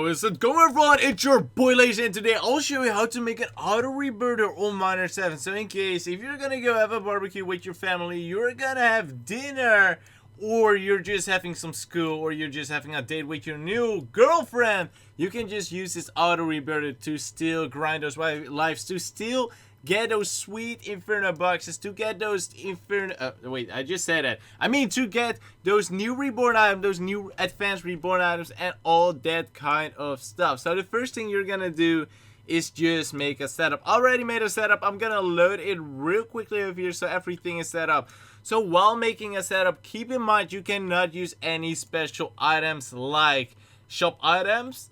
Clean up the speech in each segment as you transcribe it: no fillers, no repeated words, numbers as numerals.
Yo, what's going on, everyone? It's your boy Lazy, and today I'll show you how to make an auto rebirther on Miner 7. So in case, if you're gonna go have a barbecue with your family, you're gonna have dinner, or you're just having some school, or you're just having a date with your new girlfriend, you can just use this auto rebirther to still grind those lives, to still get those sweet Inferno boxes, to get those wait, I just said that. I mean, to get those new reborn items, those new advanced reborn items, and all that kind of stuff. So the first thing you're gonna do is just make a setup. Already made a setup. I'm gonna load it real quickly over here so everything is set up. So while making a setup, keep in mind you cannot use any special items like shop items,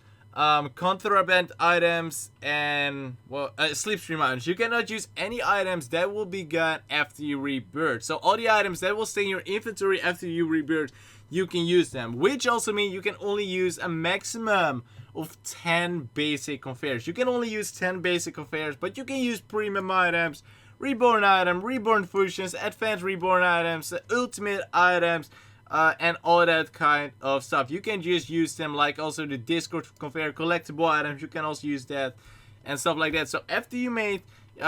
contraband items, and slipstream items. You cannot use any items that will be gone after you rebirth. So all the items that will stay in your inventory after you rebirth, you can use them, which also means you can only use a maximum of 10 basic conveyors. You can only use 10 basic conveyors, but you can use premium items, reborn fusions, advanced reborn items, ultimate items, and all that kind of stuff. You can just use them, like also the Discord conveyor collectible items. You can also use that and stuff like that. So after you made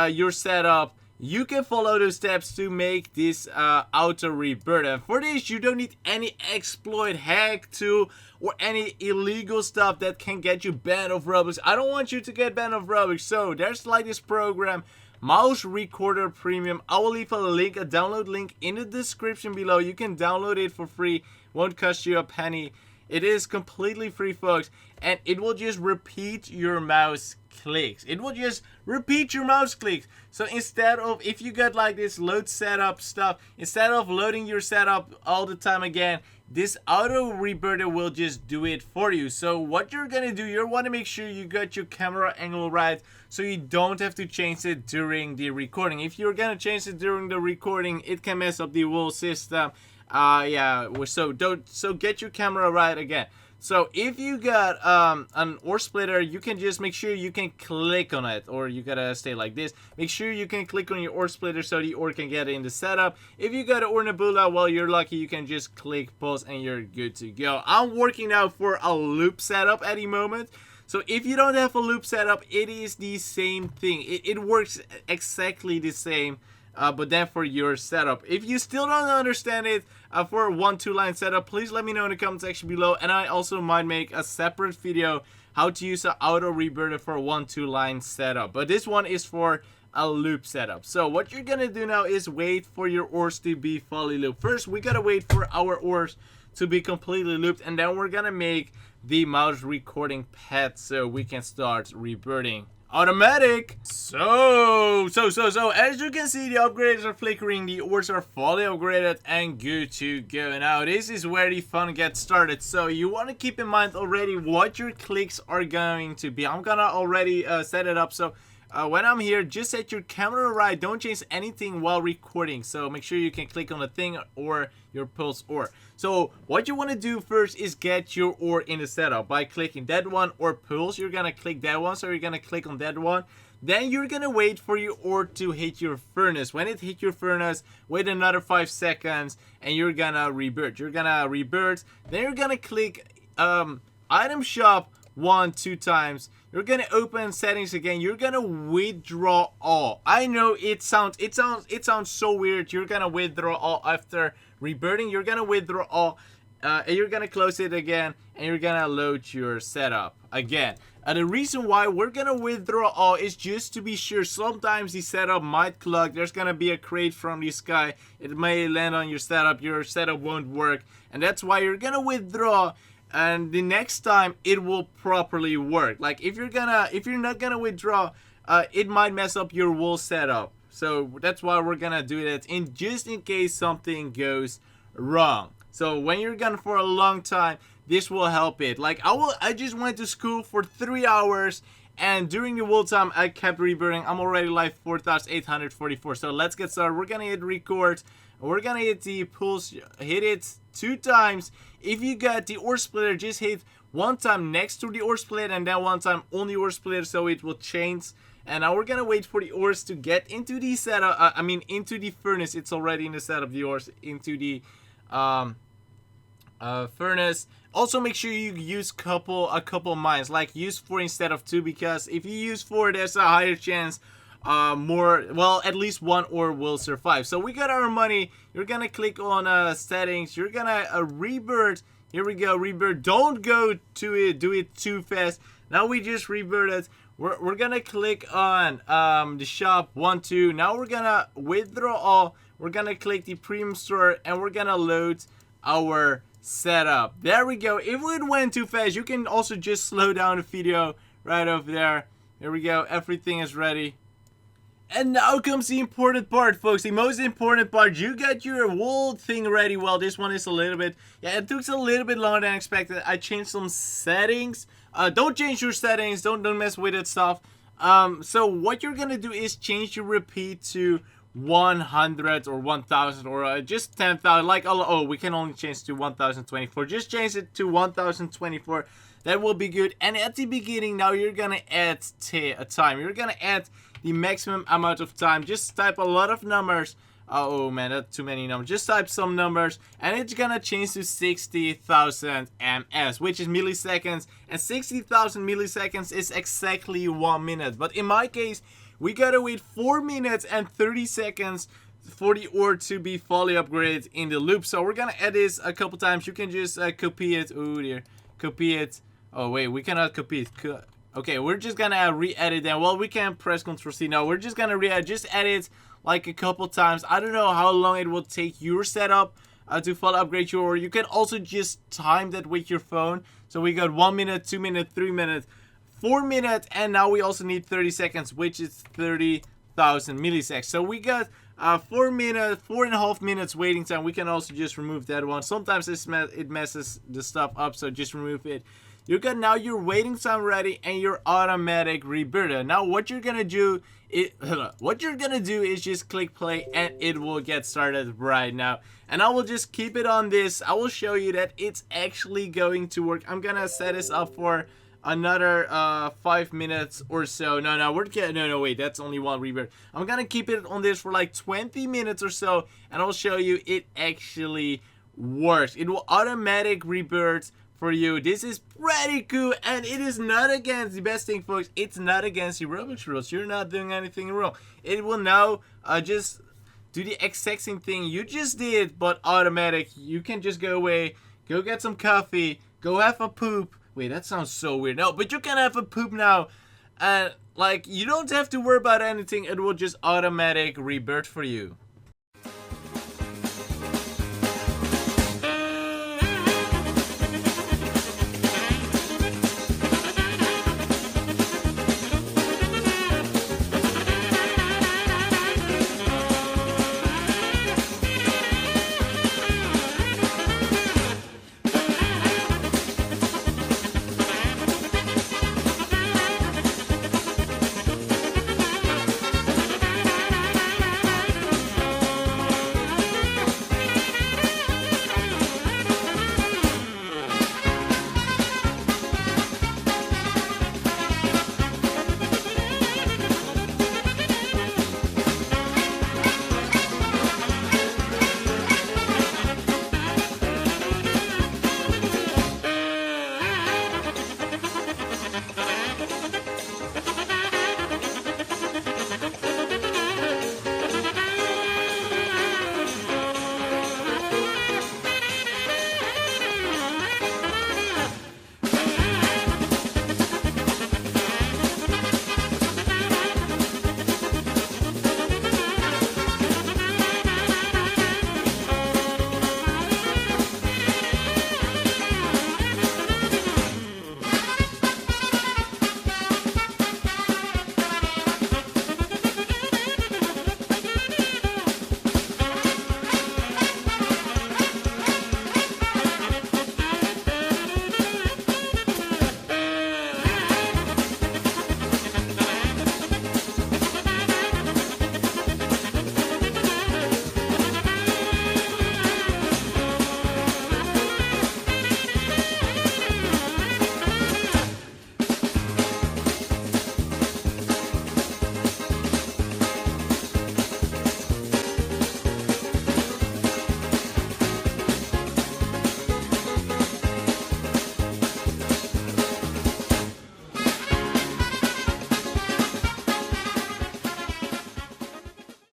your setup, you can follow those steps to make this auto rebirth. And for this, you don't need any exploit, hack tool, or any illegal stuff that can get you banned of Roblox. I don't want you to get banned of Roblox. So there's like this program, Mouse Recorder Premium. I will leave a link, a download link in the description below. You can download it for free. Won't cost you a penny. It is completely free, folks, and it will just repeat your mouse clicks. It will just repeat your mouse clicks. So instead of, if you got like this load setup stuff, instead of loading your setup all the time again, this auto rebirther will just do it for you. So what you're gonna do, you want to make sure you got your camera angle right, so you don't have to change it during the recording. If you're gonna change it during the recording, it can mess up the whole system. So get your camera right again. So if you got an ore splitter, you can just make sure you can click on it, or you gotta stay like this. Make sure you can click on your ore splitter so the ore can get in the setup. If you got an ore nebula, well, you're lucky. You can just click pause and you're good to go. I'm working out for a loop setup at the moment. So if you don't have a loop setup, it is the same thing. It works exactly the same. But then for your setup, if you still don't understand it for a 1-2 line setup, please let me know in the comment section below, and I also might make a separate video how to use an auto rebirther for a 1-2 line setup. But this one is for a loop setup. So what you're gonna do now is wait for your ores to be fully looped. First, we gotta wait for our ores to be completely looped, and then we're gonna make the mouse recording pad so we can start rebirthing. Automatic. So as you can see, the upgrades are flickering, the ores are fully upgraded and good to go. Now this is where the fun gets started. So you want to keep in mind already what your clicks are going to be. I'm gonna already set it up. So when I'm here, just set your camera right. Don't change anything while recording. So make sure you can click on the thing or your pulse ore. So what you want to do first is get your ore in the setup by clicking that one, or pulse. You're gonna click that one, so you're gonna click on that one. Then you're gonna wait for your ore to hit your furnace. When it hit your furnace, wait another 5 seconds, and you're gonna rebirth. You're gonna rebirth. Then you're gonna click item shop 1-2 times. You're gonna open settings again. You're gonna withdraw all. I know it sounds so weird. You're gonna withdraw all after rebirthing. You're gonna withdraw all, and you're gonna close it again, and you're gonna load your setup again. The reason why we're gonna withdraw all is just to be sure. Sometimes the setup might clog. There's gonna be a crate from the sky. It may land on your setup. Your setup won't work, and that's why you're gonna withdraw. And the next time it will properly work. Like if you're not gonna withdraw, it might mess up your whole setup. So that's why we're gonna do that, just in case something goes wrong. So when you're gone for a long time, this will help it. Like I just went to school for 3 hours, and during the whole time I kept rebirthing. I'm already live 4,844. So let's get started. We're gonna hit record. We're gonna hit the pulse, hit it 2 times. If you got the ore splitter, just hit 1 time next to the ore splitter and then 1 time on the ore splitter, so it will change. And now we're gonna wait for the ores to get into the setup. Into the furnace. It's already in the setup. The ores into the furnace. Also, make sure you use a couple mines, like use 4 instead of 2, because if you use 4, there's a higher chance at least one ore will survive. So we got our money. You're gonna click on settings. You're gonna rebirth. Here we go, rebirth. Don't go to it, do it too fast. Now we just rebirthed. We're gonna click on the shop 1, 2. Now we're gonna withdraw all. We're gonna click the premium store and we're gonna load our setup. There we go. If it went too fast, you can also just slow down the video right over there. Here we go. Everything is ready. And now comes the important part, folks. The most important part. You got your whole thing ready. Well, this one is a little bit... Yeah, it took a little bit longer than expected. I changed some settings. Don't change your settings. Don't mess with that stuff. So what you're gonna do is change your repeat to 100 or 1000 or just 10,000. Like, oh, we can only change to 1024. Just change it to 1024. That will be good. And at the beginning, now you're gonna add a time. You're gonna add the maximum amount of time. Just type a lot of numbers. Oh man, that's too many numbers. Just type some numbers and it's gonna change to 60,000 ms, which is milliseconds. And 60,000 milliseconds is exactly 1 minute. But in my case, we gotta wait 4 minutes and 30 seconds for the ore to be fully upgraded in the loop. So we're gonna add this a couple times. You can just copy it. Oh dear, copy it. Oh wait, we cannot copy it. Okay, we're just gonna re-edit them. Well, we can press Ctrl C. No, we're just gonna re-edit. Just edit like a couple times. I don't know how long it will take your setup to fully upgrade your ore. You can also just time that with your phone. So we got 1 minute, 2 minutes, 3 minutes, 4 minutes, and now we also need 30 seconds, which is 30,000 milliseconds. So we got 4.5 minutes waiting time. We can also just remove that one. Sometimes it messes the stuff up, so just remove it. You got now your waiting time ready and your automatic rebirth. Now what you're gonna do is just click play and it will get started right now. And I will just keep it on this. I will show you that it's actually going to work. I'm gonna set this up for another 5 minutes or so. No, wait, that's only one rebirth. I'm gonna keep it on this for like 20 minutes or so, and I'll show you it actually works. It will automatic rebirth for you. This is pretty cool, and it is not against the best thing, folks. It's not against the Roblox rules. You're not doing anything wrong. It will now just do the exact same thing you just did, but automatic. You can just go away, go get some coffee, go have a poop. Wait, that sounds so weird. No, but you can have a poop now, and like you don't have to worry about anything. It will just automatic rebirth for you.